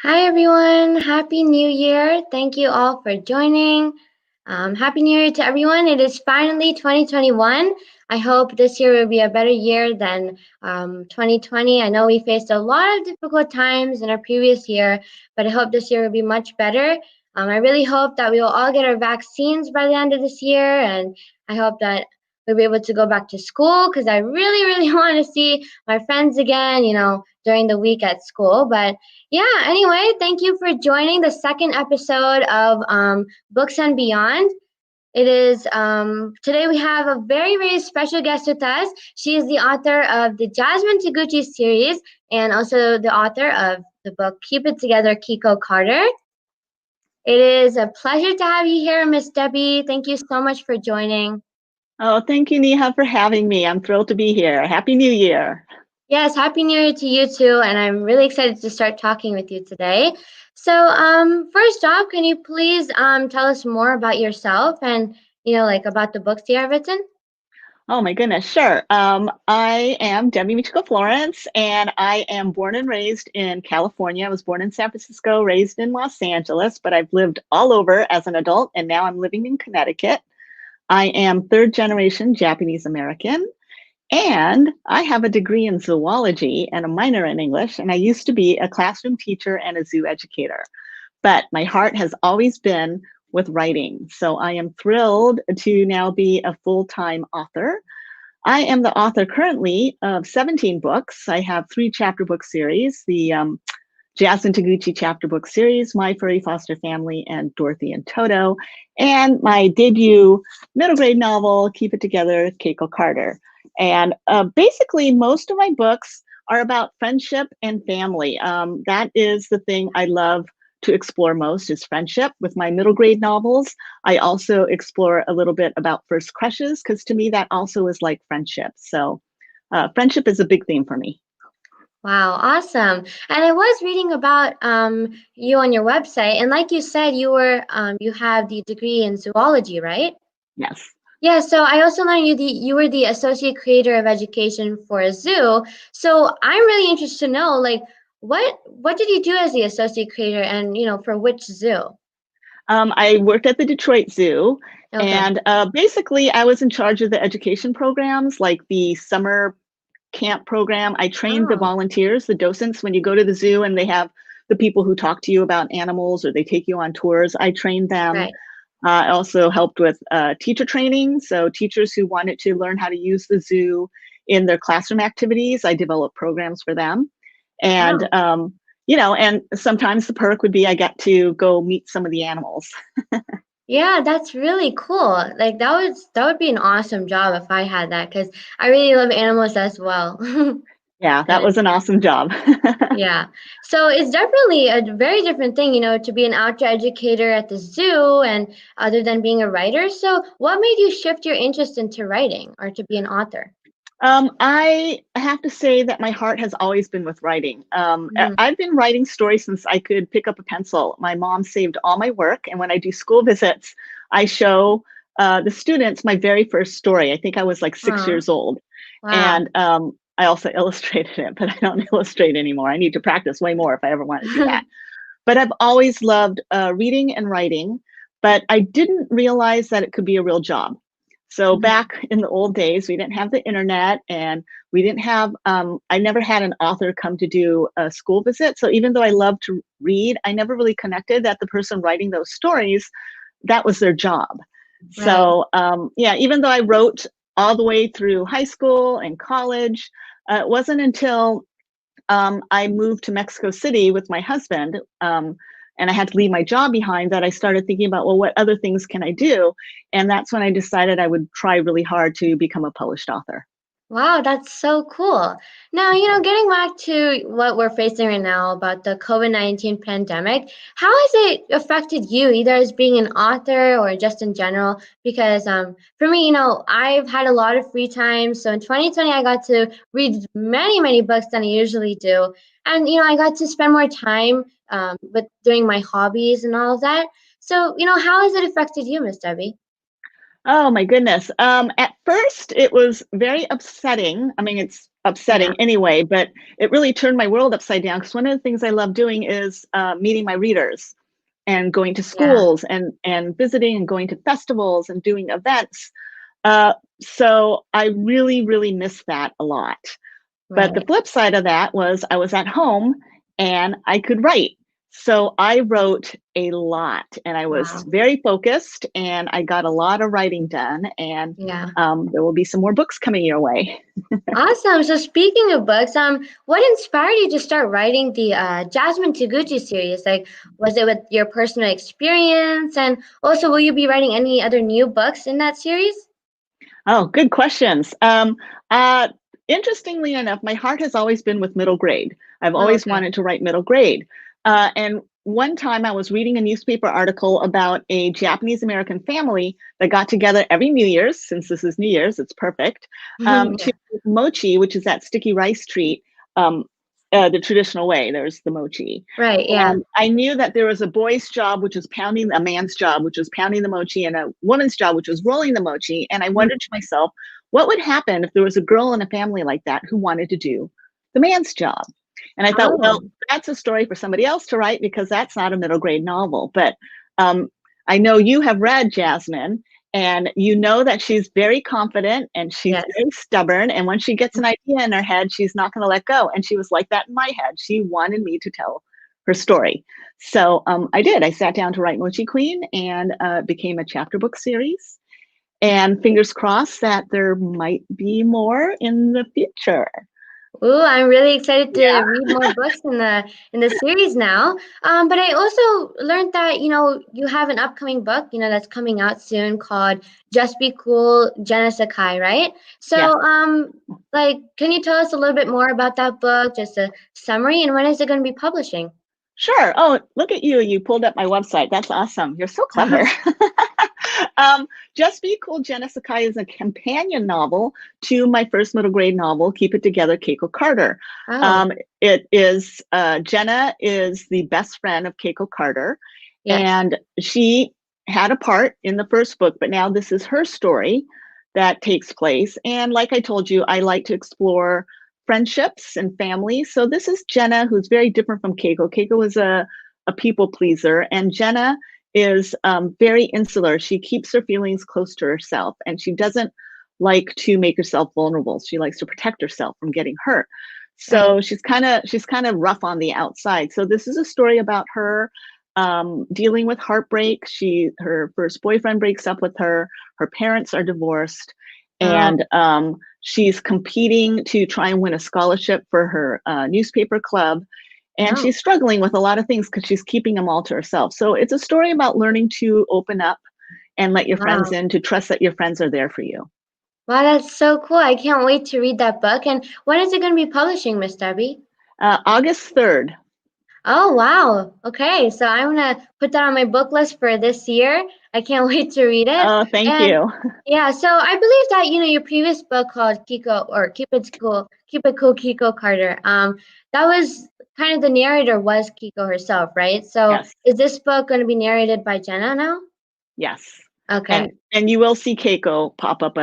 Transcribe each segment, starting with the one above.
Hi, everyone. Happy New Year. Thank you all for joining. Happy New Year to everyone. It is finally 2021. I hope this year will be a better year than 2020. I know we faced a lot of difficult times in our previous year, but I hope this year will be much better. I really hope that we will all get our vaccines by the end of this year, and I hope that we'll be able to go back to school because I really, really want to see my friends again, during the week at school. But yeah, anyway, thank you for joining the second episode of Books and Beyond. It is today we have a very, very special guest with us. She is the author of the Jasmine Toguchi series and also the author of the book Keep It Together, Keiko Carter. It is a pleasure to have you here, Miss Debbie. Thank you so much for joining. Oh, thank you, Neha, for having me. I'm thrilled to be here. Happy New Year. Yes, Happy New Year to you too, and I'm really excited to start talking with you today. So, first off, can you please tell us more about yourself and like about the books you have written? Oh, my goodness, sure. I am Debbi Michiko Florence, and I am born and raised in California. I was born in San Francisco, raised in Los Angeles, but I've lived all over as an adult, and now I'm living in Connecticut. I am third generation Japanese American, and I have a degree in zoology and a minor in English, and I used to be a classroom teacher and a zoo educator. But my heart has always been with writing. So I am thrilled to now be a full-time author. I am the author currently of 17 books. I have 3 chapter book series, the Jasmine Toguchi chapter book series, My Furry Foster Family, and Dorothy and Toto, and my debut middle grade novel, Keep It Together, Keiko Carter. And basically, most of my books are about friendship and family. That is the thing I love to explore most is friendship. With my middle grade novels, I also explore a little bit about first crushes, because to me, that also is like friendship. So friendship is a big theme for me. Wow, awesome! And I was reading about you on your website, and like you said, you have the degree in zoology, right? Yes. Yeah, so I also learned you were the associate creator of education for a zoo. So I'm really interested to know, like, what did you do as the associate creator, and for which zoo? I worked at the Detroit Zoo, Okay. and basically, I was in charge of the education programs, like the summer camp program. I trained the Oh, volunteers, the docents, when you go to the zoo and they have the people who talk to you about animals or they take you on tours. I trained them. right. I also helped with teacher training. So, teachers who wanted to learn how to use the zoo in their classroom activities, I developed programs for them. And, Wow. and sometimes the perk would be I got to go meet some of the animals. Yeah, that's really cool. Like that would be an awesome job if I had that because I really love animals as well. Yeah, that And was an awesome job. yeah. So it's definitely a very different thing, to be an outdoor educator at the zoo and other than being a writer. So what made you shift your interest into writing or to be an author? I have to say that my heart has always been with writing. Mm, I've been writing stories since I could pick up a pencil. My mom saved all my work, and when I do school visits, I show the students my very first story. I think I was like 6 years old, wow. and I also illustrated it, but I don't illustrate anymore. I need to practice way more if I ever want to do that. But I've always loved reading and writing, but I didn't realize that it could be a real job. So Mhm. back in the old days, we didn't have the internet and we didn't have, I never had an author come to do a school visit. So even though I love to read, I never really connected that the person writing those stories, that was their job. Right. So yeah, even though I wrote all the way through high school and college, it wasn't until I moved to Mexico City with my husband, and I had to leave my job behind that I started thinking about, well, what other things can I do? And that's when I decided I would try really hard to become a published author. Wow, that's so cool. Now, getting back to what we're facing right now about the COVID-19 pandemic, how has it affected you, either as being an author or just in general? Because for me, I've had a lot of free time. So in 2020, I got to read many, many books than I usually do. And, I got to spend more time with doing my hobbies and all of that. So, how has it affected you, Miss Debbie? Oh my goodness. At first, it was very upsetting. I mean, it's Yeah, upsetting anyway, but it really turned my world upside down because one of the things I love doing is meeting my readers and going to yeah, schools and visiting and going to festivals and doing events. Uh, so I really, really miss that a lot. But the right. flip side of that was I was at home and I could write. So I wrote a lot and I was Wow. very focused and I got a lot of writing done. And Yeah. there will be some more books coming your way. Awesome. So speaking of books, what inspired you to start writing the Jasmine Toguchi series? Like, was it with your personal experience? And also, will you be writing any other new books in that series? Oh, good questions. Uh, Interestingly enough, my heart has always been with middle grade. I've Oh, always okay. wanted to write middle grade. And one time I was reading a newspaper article about a Japanese American family that got together every New Year's, since this is New Year's, it's perfect, to Yeah. make mochi, which is that sticky rice treat, um, the traditional way. There's the mochi. Right. Yeah. And I knew that there was a boy's job, which was pounding, a man's job, which was pounding the mochi, and a woman's job, which was rolling the mochi. And I Mhm. wondered to myself, what would happen if there was a girl in a family like that who wanted to do the man's job? And I thought, well, Oh, that's a story for somebody else to write because that's not a middle grade novel. But um, I know you have read Jasmine, and you know that she's very confident and she's yes. very stubborn. And when she gets an idea in her head, she's not going to let go. And she was like that in my head. She wanted me to tell her story. So I did. I sat down to write Mochi Queen and it became a chapter book series. And fingers crossed that there might be more in the future. Ooh, I'm really excited to Yeah. read more books in the series now. But I also learned that you have an upcoming book that's coming out soon called "Just Be Cool, Jenna Sakai," right? So Yes. like, can you tell us a little bit more about that book, just a summary, and when is it going to be publishing? Sure. Oh, look at you. You pulled up my website. That's awesome. You're so clever. Just Be Cool, Jenna Sakai is a companion novel to my first middle grade novel, Keep It Together, Keiko Carter. Oh, Um, it is, Jenna is the best friend of Keiko Carter, yes. and she had a part in the first book, but now this is her story that takes place. And like I told you, I like to explore friendships and family. So this is Jenna, who's very different from Keiko. Keiko is a people pleaser, and Jenna is very insular. She keeps her feelings close to herself, and she doesn't like to make herself vulnerable. She likes to protect herself from getting hurt. Right. So she's kind of rough on the outside. So this is a story about her dealing with heartbreak. Her first boyfriend breaks up with her. Her parents are divorced, Oh, and she's competing to try and win a scholarship for her newspaper club. And oh, she's struggling with a lot of things because she's keeping them all to herself. So it's a story about learning to open up and let your friends wow. in, to trust that your friends are there for you. Wow, that's so cool. I can't wait to read that book. And when is it going to be publishing, Miss Debbie? August 3rd. Oh, wow. Okay, so I'm gonna put that on my book list for this year. I can't wait to read it. Oh, thank And you. yeah, so I believe that your previous book called Kiko or Keep It Cool, Kiko Carter. That was kind of the narrator was Kiko herself, right? So Yes, is this book going to be narrated by Jenna now? yes. Okay, And you will see Keiko pop up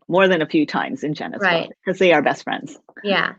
more than a few times in Jenna's book right. because they are best friends. Yeah.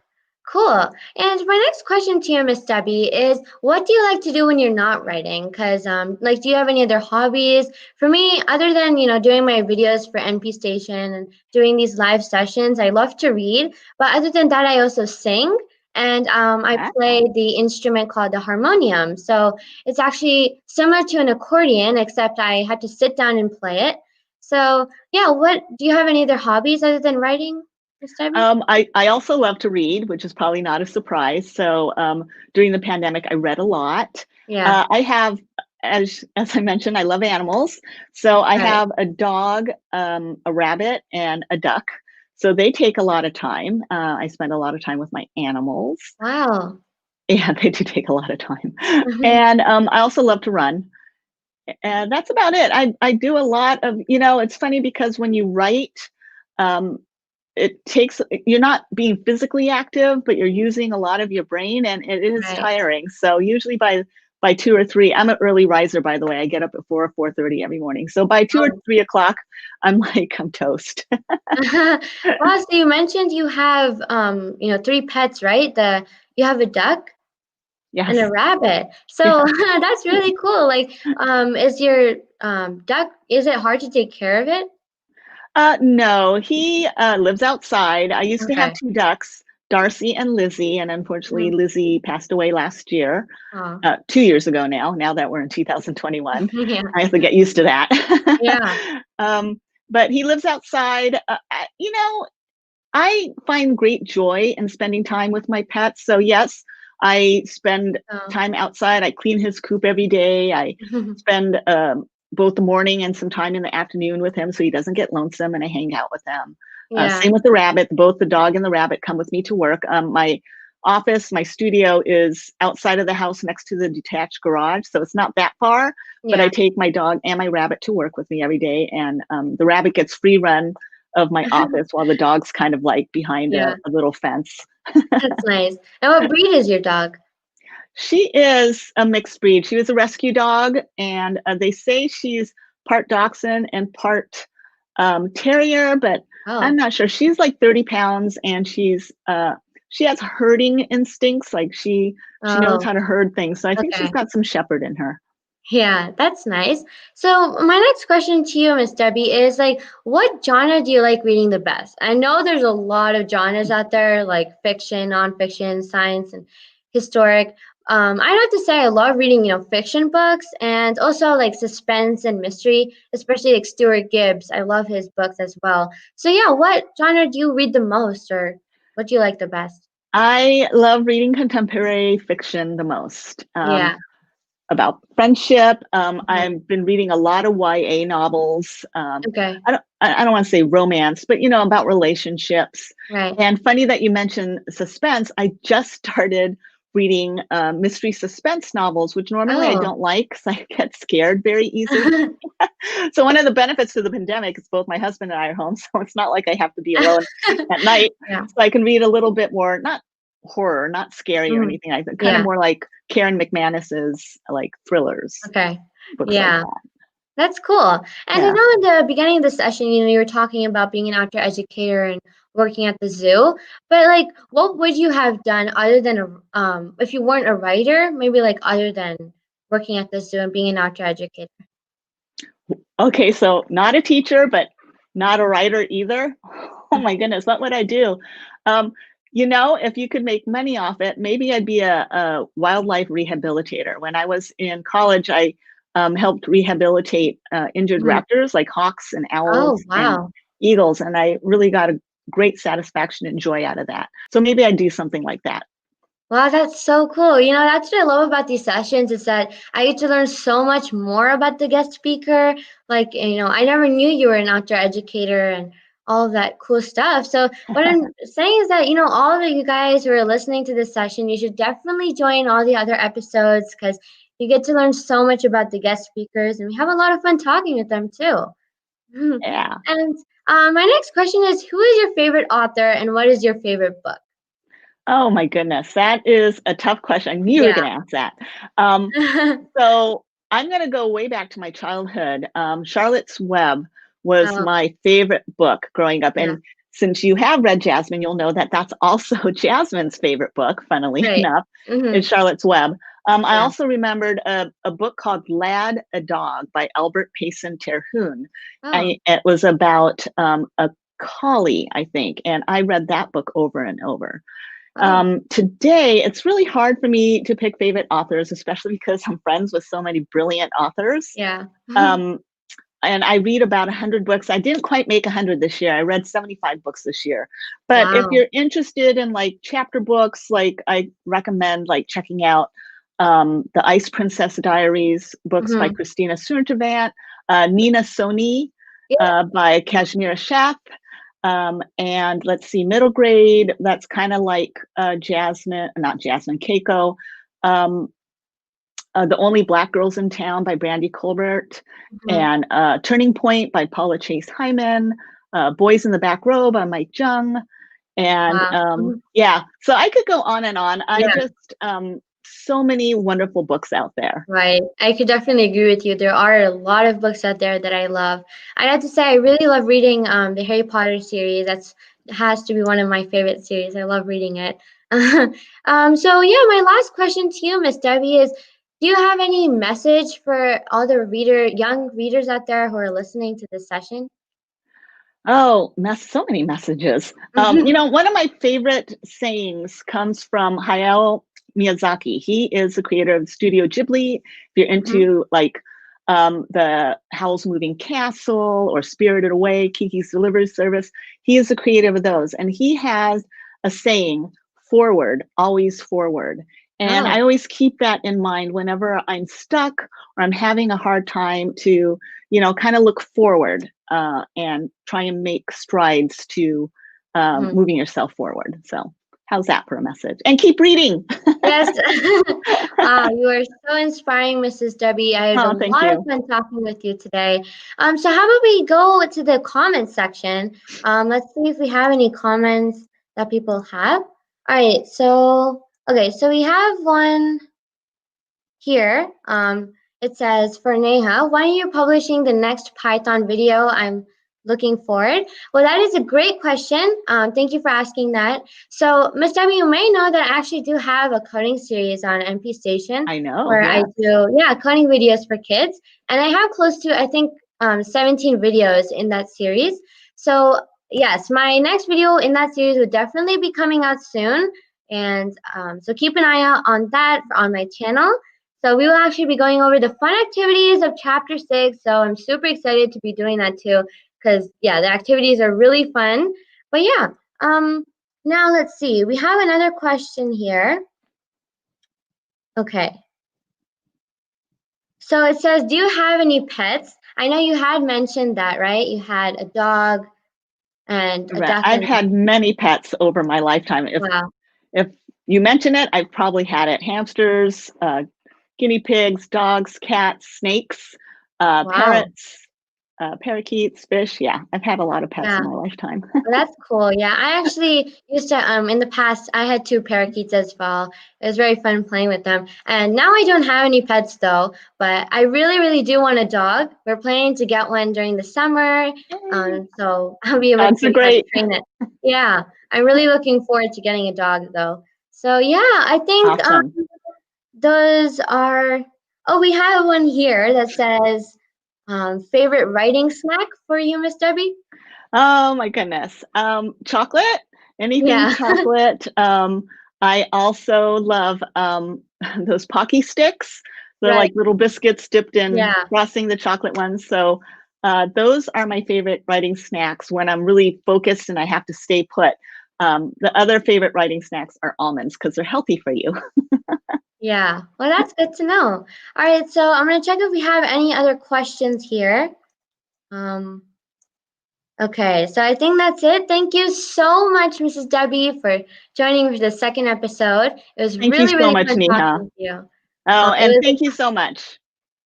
Cool. And my next question to you, Miss Debbie, is what do you like to do when you're not writing? Because, like, do you have any other hobbies? For me, other than, doing my videos for NPStation and doing these live sessions, I love to read. But other than that, I also sing and I Wow. play the instrument called the harmonium. So it's actually similar to an accordion, except I had to sit down and play it. So, yeah, what do you have any other hobbies other than writing, Miss Debbie? I also love to read, which is probably not a surprise. So during the pandemic, I read a lot. Yeah, I have, as I mentioned, I love animals. So I right. have a dog, a rabbit, and a duck. So they take a lot of time. I spend a lot of time with my animals. Wow. Yeah, they do take a lot of time. And I also love to run. And that's about it. I do a lot of, it's funny because when you write, um, it takes you're not being physically active, but you're using a lot of your brain and it is Right. tiring. So usually by 2 or 3, I'm an early riser, by the way. I get up at 4 or 4:30 every morning. So by 2 or Oh. 3 o'clock, I'm like, I'm toast. Wow, so you mentioned you have 3 pets, right? You have a duck and Yes. a rabbit. Yeah. So that's really cool. Like, is your duck, is it hard to take care of it? No, he lives outside. I used to have Okay. 2 ducks, Darcy and Lizzie, and unfortunately, Mhm. Lizzie passed away last year. Aw. 2 years ago now that we're in 2021. Yeah. I have to get used to that. Yeah. Um, but he lives outside. I find great joy in spending time with my pets. So, yes, I spend Oh. time outside. I clean his coop every day. I spend both the morning and some time in the afternoon with him so he doesn't get lonesome, and I hang out with him. Yeah. Same with the rabbit. Both the dog and the rabbit come with me to work. My office, my studio is outside of the house next to the detached garage. So it's not that far, but I Yeah. take my dog and my rabbit to work with me every day. And the rabbit gets free run of my office while the dog's kind of like behind Yeah. a little fence. That's nice. And what breed is your dog? She is a mixed breed. She was a rescue dog, and they say she's part dachshund and part terrier, but I'm Oh. not sure. She's like 30 pounds, and she has herding instincts. Like she knows Oh, how to herd things. So I think she's okay. got some shepherd in her. Yeah, that's nice. So my next question to you, Ms.Debbi, is like, what genre do you like reading the best? I know there's a lot of genres out there, like fiction, nonfiction, science, and historic. I have to say I love reading, fiction books and also like suspense and mystery, especially like Stuart Gibbs. I love his books as well. So yeah, what genre do you read the most, or what do you like the best? I love reading contemporary fiction the most. Yeah. About friendship. Mhm. I've been reading a lot of YA novels. Okay. I don't want to say romance, but about relationships. Right. And funny that you mentioned suspense. I just started reading mystery suspense novels, which normally I Oh. don't like because I get scared very easily. So one of the benefits of the pandemic is both my husband and I are home, so it's not like I have to be alone at night. Yeah. So I can read a little bit more, not horror, not scary or Mhm. anything like that, kind of Yeah. more like Karen McManus's like thrillers, Okay. books like Yeah. that. That's cool. And I Yeah. know in the beginning of the session, you were talking about being an outdoor educator and working at the zoo. But like, what would you have done other than if you weren't a writer, maybe like other than working at the zoo and being an outdoor educator? Okay, so not a teacher, but not a writer either. Oh my goodness, what would I do? Um, if you could make money off it, maybe I'd be a wildlife rehabilitator. When I was in college, I helped rehabilitate injured Mhm. raptors like hawks and Oh, owls and wow. eagles, and I really got a great satisfaction and joy out of that. So maybe I'd do something like that. Wow, that's so cool. That's what I love about these sessions is that I get to learn so much more about the guest speaker. Like, I never knew you were an outdoor educator and all of that cool stuff. So what I'm saying is that, all of you guys who are listening to this session, you should definitely join all the other episodes because you get to learn so much about the guest speakers and we have a lot of fun talking with them too. Yeah. And my next question is, who is your favorite author and what is your favorite book? Oh my goodness, that is a tough question. I knew you were Yeah. going to ask that. Um, So I'm going to go way back to my childhood. Charlotte's Web was Oh, my favorite book growing up. yeah. And since you have read Jasmine, you'll know that that's also Jasmine's favorite book, funnily Right. enough, Mm-hmm. is Charlotte's Web. I Yeah. also remembered a book called Lad, a Dog by Albert Payson Terhune. Oh. It was about a collie, I think. And I read that book over and over. Oh. Today, it's really hard for me to pick favorite authors, especially because I'm friends with so many brilliant authors. Yeah. Um, and I read about 100 books. I didn't quite make 100 this year. I read 75 books this year. But if Wow. you're interested in like chapter books, like I recommend like checking out the Ice Princess Diaries books by Mm-hmm. Christina Sturtevant, Nina Soni Yeah. by Kashmira Sheth. And let's see, middle grade, that's kind of like Jasmine, not Jasmine, Keiko. Um, the Only Black Girls in Town by Brandy Colbert, Mm-hmm. and Turning Point by Paula Chase Hyman, Boys in the Back Row by Mike Jung. And Wow. Mhm. yeah, so I could go on and on. I Yeah. just so many wonderful books out there. Right. I could definitely agree with you. There are a lot of books out there that I love. I have to say I really love reading the Harry Potter series. That's has to be one of my favorite series. I love reading it. So yeah, my last question to you, Miss Debbie, is do you have any message for all the young readers out there who are listening to this session? Oh, so many messages. One of my favorite sayings comes from Hayao Miyazaki. He is the creator of Studio Ghibli. If you're Mhm. into like the Howl's Moving Castle or Spirited Away, Kiki's Delivery Service, he is the creator of those. And he has a saying, forward, always forward. And I Oh. always keep that in mind whenever I'm stuck or I'm having a hard time to, kind of look forward and try and make strides to Mhm. moving yourself forward. So, how's that for a message? And keep reading. Yes. You are so inspiring, Mrs. Debbie. I had a Oh, thank lot of you. fun talking with you today. So how about we go to the comments section? Let's see if we have any comments that people have. All right, so okay, so we have one here. It says for Neha, when are you publishing the next Python video? I'm looking forward. Well, that is a great question. Thank you for asking that. So, Miss Debbie, you may know that I actually do have a coding series on NPStation I know. where I Yes. do, yeah, coding videos for kids. And I have close to, I think, 17 videos in that series. So, yes, my next video in that series will definitely be coming out soon. And so keep an eye out on that on my channel. So we will actually be going over the fun activities of chapter 6. So I'm super excited to be doing that too, because yeah, the activities are really fun. But yeah, um, now let's see. We have another question here. Okay. So it says, do you have any pets? I know you had mentioned that, right? You had a dog and a Right. duck I've and had many pets over my lifetime. wow. If you mention it, I've probably had it. Hamsters, guinea pigs, dogs, cats, snakes, Wow. parrots, parakeets, fish. Yeah, I've had a lot of pets Yeah. in my lifetime. Well, that's cool. Yeah, I actually used to in the past I had two parakeets as well. It was very fun playing with them. And now I don't have any pets though, but I really, really do want a dog. We're planning to get one during the summer. Yay. So I'll be able Dogs to are great. train it. Yeah, I'm really looking forward to getting a dog though. So yeah, I think Awesome. those are oh, we have one here that says favorite writing snack for you, Miss Debbie? Oh my goodness. Chocolate, anything Yeah. chocolate. I also love those Pocky sticks. They're Right. like little biscuits dipped in Yeah. frosting, the chocolate ones. So those are my favorite writing snacks when I'm really focused and I have to stay put. The other favorite writing snacks are almonds because they're healthy for you. Yeah, well, that's good to know. All right, so I'm gonna check if we have any other questions here. Um, okay, so I think that's it. Thank you so much, Mrs. Debbie, for joining for the second episode. It was Thank you really, so really much, fun talking Neha. with you. Oh, It and was, thank you so much.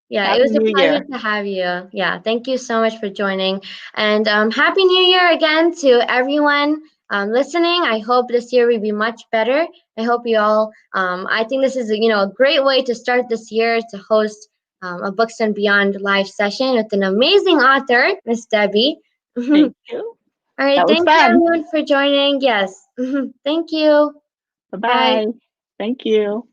yeah, it Happy was a New pleasure Year. to have you. Yeah, thank you so much for joining, and Happy New Year again to everyone listening. I hope this year will be much better. I hope you all. I think this is a great way to start this year to host a Books and Beyond live session with an amazing author, Miss Debbie. All Thank you. right, That was thank you fun. everyone for joining. Yes, thank you. Bye. Bye-bye. Thank you.